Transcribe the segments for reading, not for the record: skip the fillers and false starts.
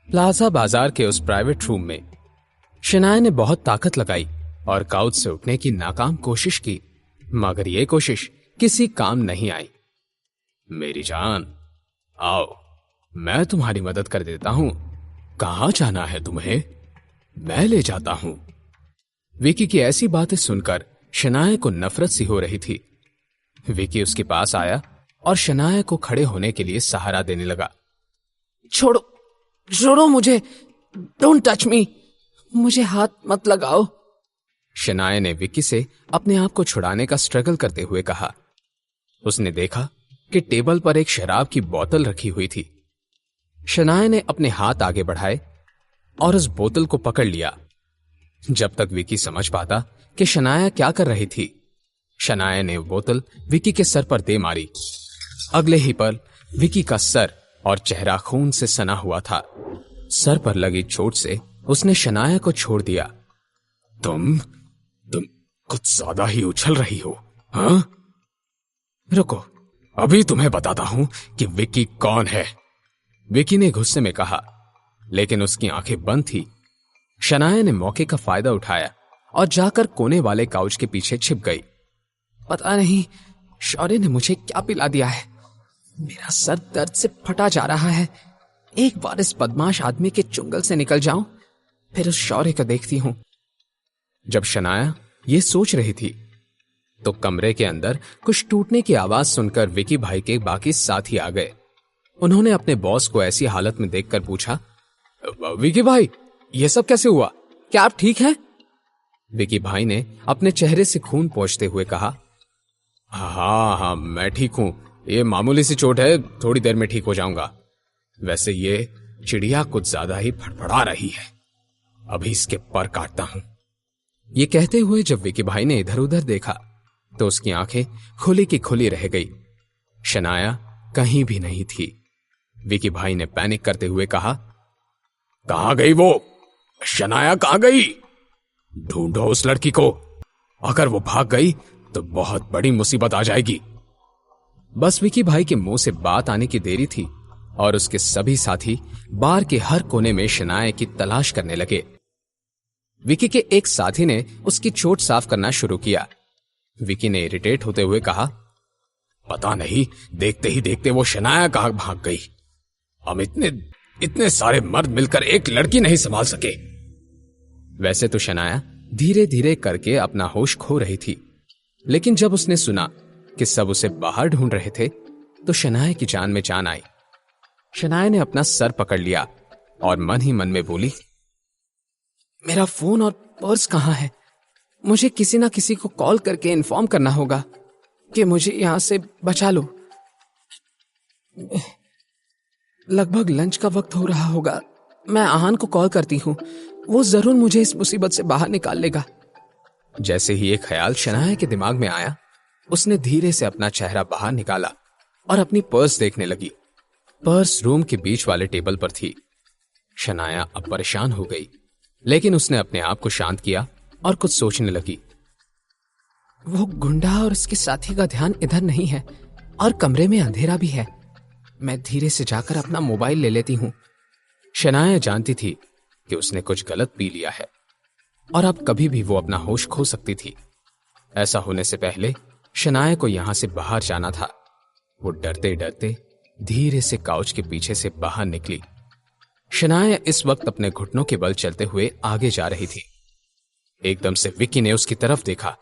Plaza बाजार के उस प्राइवेट रूम में शनाया ने बहुत ताकत लगाई और काउच से उठने की नाकाम कोशिश की, मगर यह कोशिश किसी काम नहीं आई। मेरी जान, आओ, मैं तुम्हारी मदद कर देता हूं। कहां जाना है तुम्हें? मैं ले जाता हूं। विकी की ऐसी बातें सुनकर शनाया को नफरत सी हो रही थी। विकी उसके पास आया और शनाया को खड़े होने के लिए सहारा देने लगा। छोड़ो, छोड़ो मुझे, डोंट टच मी, मुझे हाथ मत लगाओ। शनाया ने विकी से अपने आप को छुड़ाने का स्ट्रगल करते हुए कहा। उसने देखा कि टेबल पर एक शराब की बोतल रखी हुई थी। शनाया ने अपने हाथ आगे बढ़ाए और उस बोतल को पकड़ लिया। जब तक विकी समझ पाता कि शनाया क्या कर रही थी, शनाया ने बोतल विकी के सर पर दे मारी। अगले ही पल विकी का सर और चेहरा खून से सना हुआ था। सर पर लगी चोट से उसने शनाया को छोड़ दिया। तुम कुछ ज्यादा ही उछल रही हो, हाँ? रुको, अभी तुम्हें बताता हूं कि विकी कौन है, विकी ने गुस्से में कहा, लेकिन उसकी आंखें बंद थी। शनाया ने मौके का फायदा उठाया और जाकर कोने वाले काउच के पीछे छिप गई। पता नहीं शौर्य ने मुझे क्या पिला दिया है, मेरा सर दर्द से फटा जा रहा है। एक बार इस बदमाश आदमी के चुंगल से निकल जाऊं, फिर उस शौर्य को देखती हूं। जब शनाया ये सोच रही थी तो कमरे के अंदर कुछ टूटने की आवाज सुनकर विकी भाई के बाकी साथी आ गए। उन्होंने अपने बॉस को ऐसी हालत में देखकर पूछा, विकी भाई, ये सब कैसे हुआ? क्या आप ठीक हैं? विकी भाई ने अपने चेहरे से खून पोंछते हुए कहा, हाँ, मैं ठीक हूं, ये मामूली सी चोट है, थोड़ी देर में ठीक हो जाऊंगा। वैसे ये चिड़िया कुछ ज्यादा ही फड़फड़ा रही है, अभी इसके पर काटता हूं। ये कहते हुए जब विकी भाई ने इधर उधर देखा तो उसकी आंखें खुली की खुली रह गई। शनाया कहीं भी नहीं थी। विकी भाई ने पैनिक करते हुए कहा, कहां गई वो? शनाया कहां गई? ढूंढो उस लड़की को, अगर वो भाग गई तो बहुत बड़ी मुसीबत आ जाएगी। बस विकी भाई के मुंह से बात आने की देरी थी और उसके सभी साथी बार के हर कोने में शनाया की तलाश करने लगे। विकी के एक साथी ने उसकी चोट साफ करना शुरू किया। विकी ने इरिटेट होते हुए कहा, पता नहीं देखते ही देखते वो शनाया कहां भाग गई। हम इतने सारे मर्द मिलकर एक लड़की नहीं संभाल सके। वैसे तो शनाया धीरे धीरे करके अपना होश खो रही थी, लेकिन जब उसने सुना कि सब उसे बाहर ढूंढ रहे थे तो शनाया की जान में जान आई। शनाया ने अपना सर पकड़ लिया और मन ही मन में बोली, मेरा फोन और पर्स कहां है? मुझे किसी ना किसी को कॉल करके इन्फॉर्म करना होगा कि मुझे यहां से बचा लो। लगभग लंच का वक्त हो रहा होगा, मैं आहान को कॉल करती हूं, वो जरूर मुझे इस मुसीबत से बाहर निकाल लेगा। जैसे ही एक ख्याल शनाया के दिमाग में आया, उसने धीरे से अपना चेहरा बाहर निकाला और अपनी पर्स देखने लगी। पर्स रूम के बीच वाले टेबल पर थी। शनाया अब परेशान हो गई, लेकिन उसने अपने आप को शांत किया और कुछ सोचने लगी। वो गुंडा और उसके साथी का ध्यान इधर नहीं है और कमरे में अंधेरा भी है। मैं धीरे से जाकर अपना मोबाइल ले लेती हूं। शनाया जानती थी कि उसने कुछ गलत पी लिया है और अब कभी भी वो अपना होश खो सकती थी। ऐसा होने से पहले शनाया को यहां से बाहर जाना था। वो डरते डरते धीरे से काउच के पीछे से बाहर निकली। शनाया इस वक्त अपने घुटनों के बल चलते हुए आगे जा रही थी। एकदम से विकी ने उसकी तरफ देखा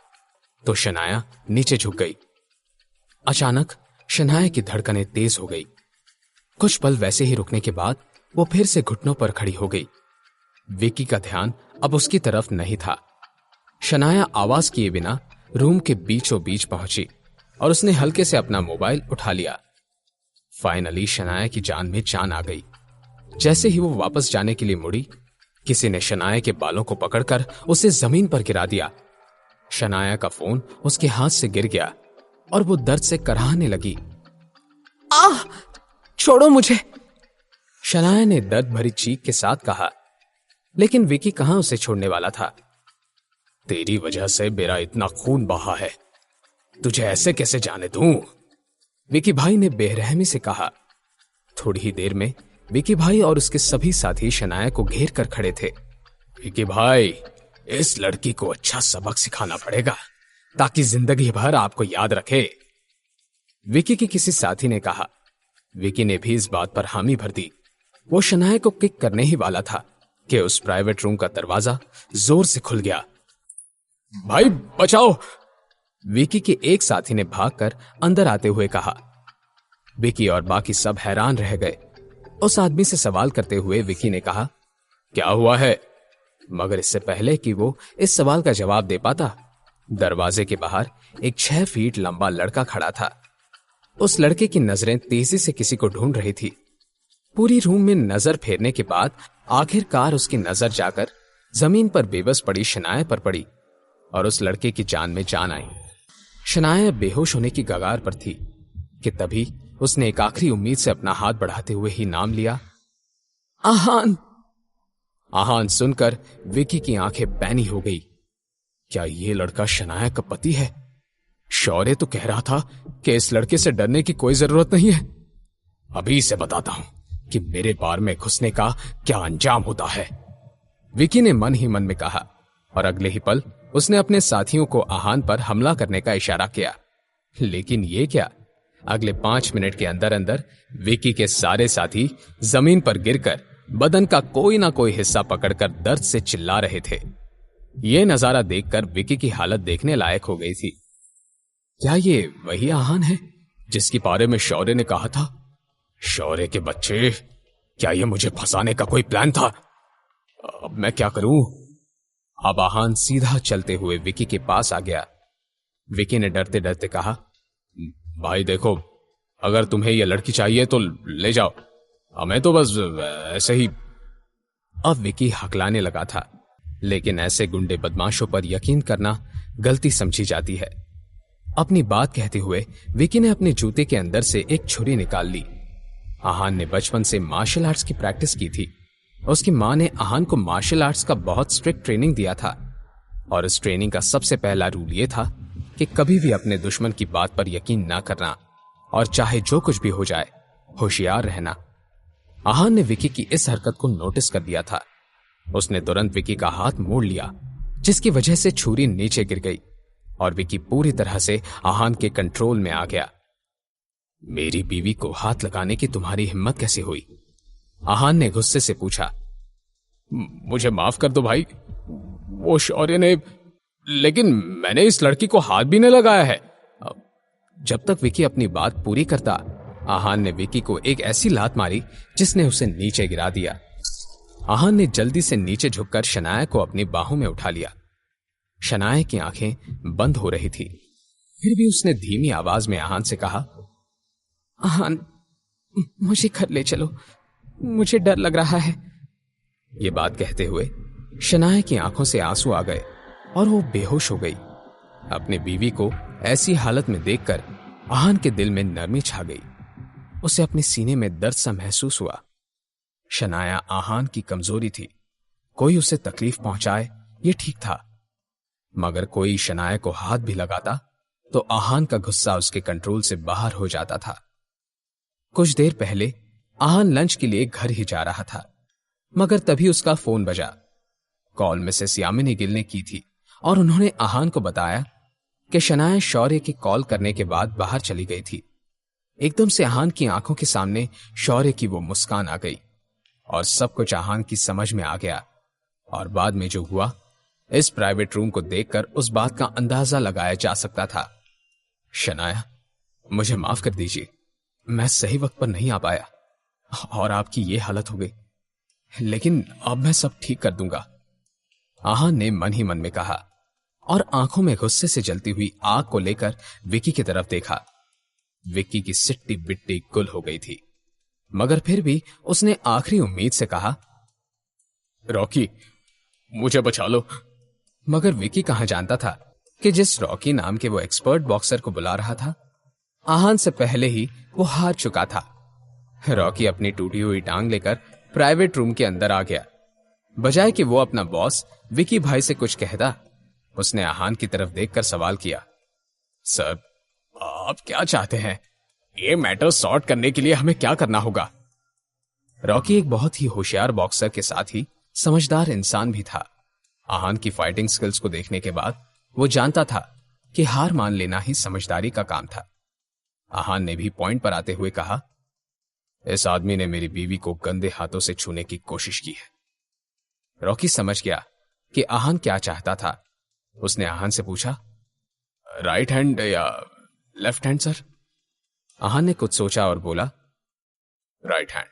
तो शनाया नीचे झुक गई। अचानक शनाया की धड़कनें तेज हो गई। कुछ पल वैसे ही रुकने के बाद वो फिर से घुटनों पर खड़ी हो गई। विकी का ध्यान अब उसकी तरफ नहीं था। शनाया आवाज किए बिना रूम के बीचों बीच पहुंची और उसने हल्के से अपना मोबाइल उठा लिया। फाइनली शनाया की जान में जान आ गई। जैसे ही वो वापस जाने के लिए मुड़ी, किसी ने शनाया के बालों को पकड़कर उसे जमीन पर गिरा दिया। शनाया का फोन उसके हाथ से गिर गया और वो दर्द से कराहने लगी। आह! छोड़ो मुझे! शनाया ने दर्द भरी चीख के साथ कहा, लेकिन विकी कहां उसे छोड़ने वाला था। तेरी वजह से मेरा इतना खून बहा है, तुझे ऐसे कैसे जाने दूं? विकी भाई ने बेरहमी से कहा। थोड़ी ही देर में विकी भाई और उसके सभी साथी शनाया को घेर कर खड़े थे। विकी भाई, इस लड़की को अच्छा सबक सिखाना पड़ेगा ताकि जिंदगी भर आपको याद रखे, विकी के किसी साथी ने कहा। विकी ने भी इस बात पर हामी भर दी। वो शनाया को किक करने ही वाला था कि उस प्राइवेट रूम का दरवाजा जोर से खुल गया। भाई बचाओ, विकी के एक साथी ने भागकर अंदर आते हुए कहा। विकी और बाकी सब हैरान रह गए। उस आदमी से सवाल करते हुए विकी ने कहा, क्या हुआ है? मगर इससे पहले कि वो इस सवाल का जवाब दे पाता, दरवाजे के बाहर एक 6 फीट लंबा लड़का खड़ा था। उस लड़के की नजरें तेजी से किसी को ढूंढ रही थी। पूरी रूम में नजर फेरने के बाद आखिरकार उसकी नजर जाकर जमीन पर बेबस पड़ी शनाया पर पड़ी और उस लड़के की जान में जान आई। शनाया बेहोश होने की कगार पर थी कि तभी उसने एक आखिरी उम्मीद से अपना हाथ बढ़ाते हुए ही नाम लिया, आहान। आहान सुनकर विकी की आंखें पैनी हो गई। क्या ये लड़का शनाया का पति है? शौर्य तो कह रहा था कि इस लड़के से डरने की कोई जरूरत नहीं है। अभी इसे बताता हूं कि मेरे बार में घुसने का क्या अंजाम होता है, विकी ने मन ही मन में कहा और अगले ही पल उसने अपने साथियों को आहान पर हमला करने का इशारा किया। लेकिन ये क्या, अगले 5 मिनट के अंदर अंदर विकी के सारे साथी जमीन पर गिरकर बदन का कोई ना कोई हिस्सा पकड़कर दर्द से चिल्ला रहे थे। यह नजारा देखकर विकी की हालत देखने लायक हो गई थी। क्या ये वही आहान है जिसके बारे में शौर्य ने कहा था? शौर्य के बच्चे, क्या ये मुझे फंसाने का कोई प्लान था? अब मैं क्या करूं? अब आहान सीधा चलते हुए विकी के पास आ गया। विकी ने डरते डरते कहा, भाई देखो, अगर तुम्हें यह लड़की चाहिए तो ले जाओ, हमें तो बस ऐसे ही। अब विकी हकलाने लगा था, लेकिन ऐसे गुंडे बदमाशों पर यकीन करना गलती समझी जाती है। अपनी बात कहते हुए विकी ने अपने जूते के अंदर से एक छुरी निकाल ली। आहान ने बचपन से मार्शल आर्ट्स की प्रैक्टिस की थी। उसकी मां ने आहान को मार्शल आर्ट्स का बहुत स्ट्रिक्ट ट्रेनिंग दिया था और इस ट्रेनिंग का सबसे पहला रूल यह था कि कभी भी अपने दुश्मन की बात पर यकीन ना करना और चाहे जो कुछ भी हो जाए होशियार रहना। आहान ने विकी की इस हरकत को नोटिस कर दिया था। उसने तुरंत विकी का हाथ मोड़ लिया, जिसकी वजह से छुरी नीचे गिर गई और विकी पूरी तरह से आहान के कंट्रोल में आ गया। मेरी बीवी को हाथ लगाने की तुम्हारी हिम्मत कैसे हुई? आहान ने गुस्से से पूछा। मुझे माफ कर दो भाई, वो शौर्य ने, लेकिन मैंने इस लड़की को हाथ भी नहीं लगाया है। जब तक विकी अपनी बात पूरी करता, आहान ने विकी को एक ऐसी लात मारी जिसने उसे नीचे गिरा दिया। आहान ने जल्दी से नीचे झुककर शनाया को अपनी बाहों में उठा लिया। शनाया की आंखें बंद हो रही थी, फिर भी उसने धीमी आवाज में आहान से कहा, आहान, मुझे घर ले चलो, मुझे डर लग रहा है। ये बात कहते हुए शनाया की आंखों से आंसू आ गए और वो बेहोश हो गई। अपनी बीवी को ऐसी हालत में देखकर आहान के दिल में नरमी छा गई। उसे अपने सीने में दर्द सा महसूस हुआ। शनाया आहान की कमजोरी थी, कोई उसे तकलीफ पहुंचाए ये ठीक था, मगर कोई शनाया को हाथ भी लगाता तो आहान का गुस्सा उसके कंट्रोल से बाहर हो जाता था। कुछ देर पहले आहान लंच के लिए घर ही जा रहा था, मगर तभी उसका फोन बजा। कॉल मिसेस यामिनी गिल ने की थी और उन्होंने आहान को बताया कि शनाया शौर्य के कॉल करने के बाद बाहर चली गई थी। एकदम से आहान की आंखों के सामने शौर्य की वो मुस्कान आ गई और सब कुछ आहान की समझ में आ गया। और बाद में जो हुआ, इस प्राइवेट रूम को देखकर उस बात का अंदाजा लगाया जा सकता था। शनाया, मुझे माफ कर दीजिए, मैं सही वक्त पर नहीं आ पाया और आपकी ये हालत हो गई, लेकिन अब मैं सब ठीक कर दूंगा, आहान ने मन ही मन में कहा और आंखों में गुस्से से जलती हुई आग को लेकर विकी की तरफ देखा। विकी की सिट्टी बिट्टी गुल हो गई थी, मगर फिर भी उसने आखिरी उम्मीद से कहा, रॉकी, मुझे बचा लो। मगर विकी कहां जानता था कि जिस रॉकी नाम के वो एक्सपर्ट बॉक्सर को बुला रहा था, आहान से पहले ही वो हार चुका था। रॉकी अपनी टूटी हुई टांग लेकर प्राइवेट रूम के अंदर आ गया। बजाय कि वो अपना बॉस विकी भाई से कुछ कहता, उसने आहान की तरफ देखकर सवाल किया, सर, आप क्या चाहते हैं? ये मैटर सॉर्ट करने के लिए हमें क्या करना होगा? रॉकी एक बहुत ही होशियार बॉक्सर के साथ ही समझदार इंसान भी था। आहान की फाइटिंग स्किल्स को देखने के बाद वो जानता था कि हार मान लेना ही समझदारी का काम था। आहान ने भी पॉइंट पर आते हुए कहा, इस आदमी ने मेरी बीवी को गंदे हाथों से छूने की कोशिश की है। रॉकी समझ गया कि आहान क्या चाहता था। उसने आहान से पूछा, राइट हैंड या लेफ्ट हैंड सर? आहान ने कुछ सोचा और बोला, राइट हैंड।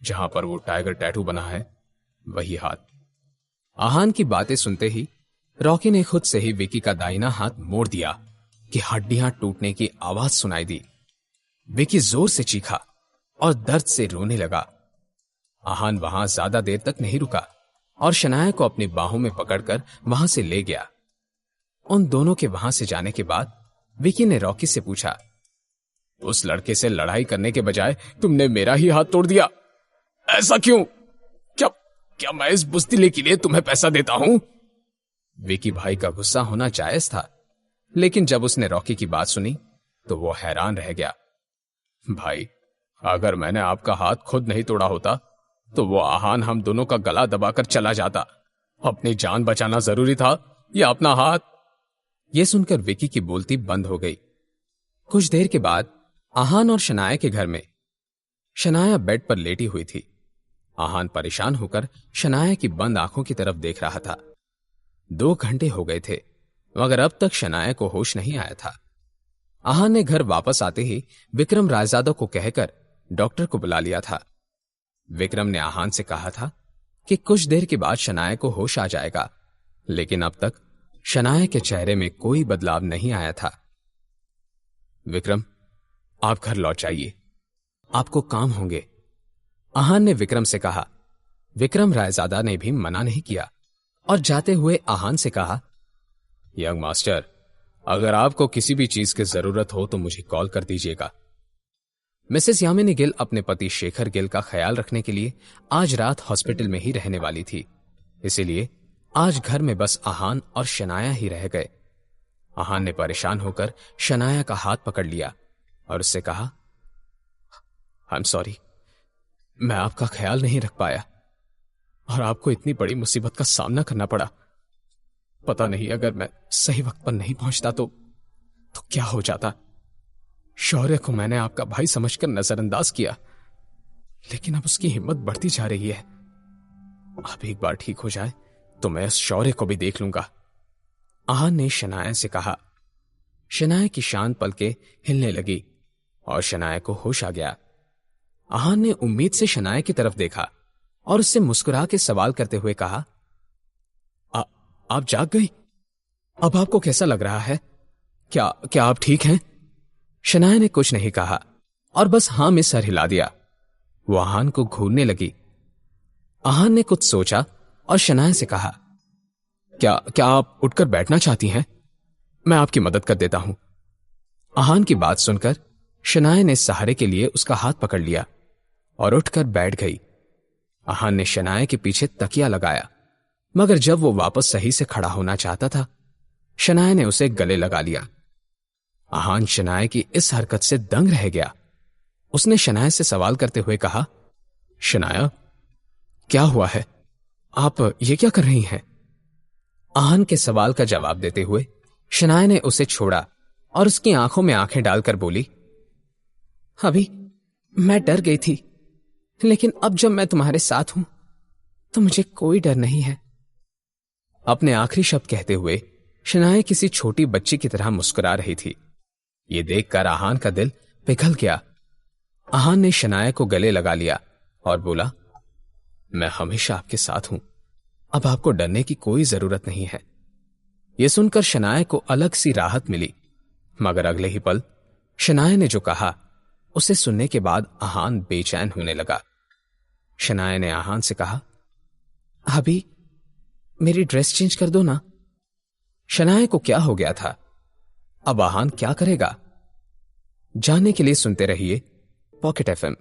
जहां पर वो टाइगर टैटू बना है वही हाथ। आहान की बातें सुनते ही रॉकी ने खुद से ही विकी का दाहिना हाथ मोड़ दिया कि हड्डियां टूटने की आवाज सुनाई दी। विकी जोर से चीखा और दर्द से रोने लगा। आहान वहां ज्यादा देर तक नहीं रुका और शनाया को अपनी बाहों में पकड़कर वहां से ले गया। उन दोनों के वहां से जाने के बाद विकी ने रॉकी से पूछा, उस लड़के से लड़ाई करने के बजाय तुमने मेरा ही हाथ तोड़ दिया, ऐसा क्यों? क्या क्या मैं इस बुज़दिली के लिए तुम्हें पैसा देता हूं? विकी भाई का गुस्सा होना जायज था, लेकिन जब उसने रॉकी की बात सुनी तो वो हैरान रह गया। भाई, अगर मैंने आपका हाथ खुद नहीं तोड़ा होता तो वो आहान हम दोनों का गला दबाकर चला जाता। अपनी जान बचाना जरूरी था या अपना हाथ? यह सुनकर विकी की बोलती बंद हो गई। कुछ देर के बाद आहान और शनाया के घर में शनाया बेड पर लेटी हुई थी। आहान परेशान होकर शनाया की बंद आंखों की तरफ देख रहा था। 2 घंटे हो गए थे मगर अब तक शनाया को होश नहीं आया था। आहान ने घर वापस आते ही विक्रम रायजादा को कहकर डॉक्टर को बुला लिया था। विक्रम ने आहान से कहा था कि कुछ देर के बाद शनाया को होश आ जाएगा, लेकिन अब तक शनाया के चेहरे में कोई बदलाव नहीं आया था। विक्रम, आप घर लौट जाइए, आपको काम होंगे, आहान ने विक्रम से कहा। विक्रम रायजादा ने भी मना नहीं किया और जाते हुए आहान से कहा, यंग मास्टर, अगर आपको किसी भी चीज की जरूरत हो तो मुझे कॉल कर दीजिएगा। मिसेस यामिनी गिल अपने पति शेखर गिल का ख्याल रखने के लिए आज रात हॉस्पिटल में ही रहने वाली थी, इसीलिए आज घर में बस आहान और शनाया ही रह गए। आहान ने परेशान होकर शनाया का हाथ पकड़ लिया और उससे कहा, आई एम सॉरी, मैं आपका ख्याल नहीं रख पाया और आपको इतनी बड़ी मुसीबत का सामना करना पड़ा। पता नहीं अगर मैं सही वक्त पर नहीं पहुंचता तो क्या हो जाता। शौर्य को मैंने आपका भाई समझकर नजरअंदाज किया, लेकिन अब उसकी हिम्मत बढ़ती जा रही है। अब एक बार ठीक हो जाए तो मैं इस शौर्य को भी देख लूंगा, आहान ने शनाया से कहा। शनाया की शांत पलकें हिलने लगी और शनाया को होश आ गया। आहान ने उम्मीद से शनाया की तरफ देखा और उससे मुस्कुरा के सवाल करते हुए कहा, आप जाग गई? अब आपको कैसा लग रहा है? क्या आप ठीक हैं? शनाया ने कुछ नहीं कहा और बस हां में सर हिला दिया। वो आहान को घूरने लगी। आहान ने कुछ सोचा और शनाया से कहा, क्या आप उठकर बैठना चाहती हैं? मैं आपकी मदद कर देता हूं। आहान की बात सुनकर शनाया ने सहारे के लिए उसका हाथ पकड़ लिया और उठकर बैठ गई। आहान ने शनाया के पीछे तकिया लगाया, मगर जब वो वापस सही से खड़ा होना चाहता था, शनाया ने उसे गले लगा लिया। आहान शनाया की इस हरकत से दंग रह गया। उसने शनाया से सवाल करते हुए कहा, शनाया, क्या हुआ है? आप ये क्या कर रही हैं? आहान के सवाल का जवाब देते हुए शनाया ने उसे छोड़ा और उसकी आंखों में आंखें डालकर बोली, अभी मैं डर गई थी, लेकिन अब जब मैं तुम्हारे साथ हूं तो मुझे कोई डर नहीं है। अपने आखिरी शब्द कहते हुए शनाया किसी छोटी बच्ची की तरह मुस्कुरा रही थी। ये देखकर आहान का दिल पिघल गया। आहान ने शनाया को गले लगा लिया और बोला, मैं हमेशा आपके साथ हूं, अब आपको डरने की कोई जरूरत नहीं है। यह सुनकर शनाया को अलग सी राहत मिली, मगर अगले ही पल शनाया ने जो कहा उसे सुनने के बाद आहान बेचैन होने लगा। शनाया ने आहान से कहा, अभी मेरी ड्रेस चेंज कर दो ना। शनाया को क्या हो गया था? अब आहान क्या करेगा? जानने के लिए सुनते रहिए पॉकेट एफएम।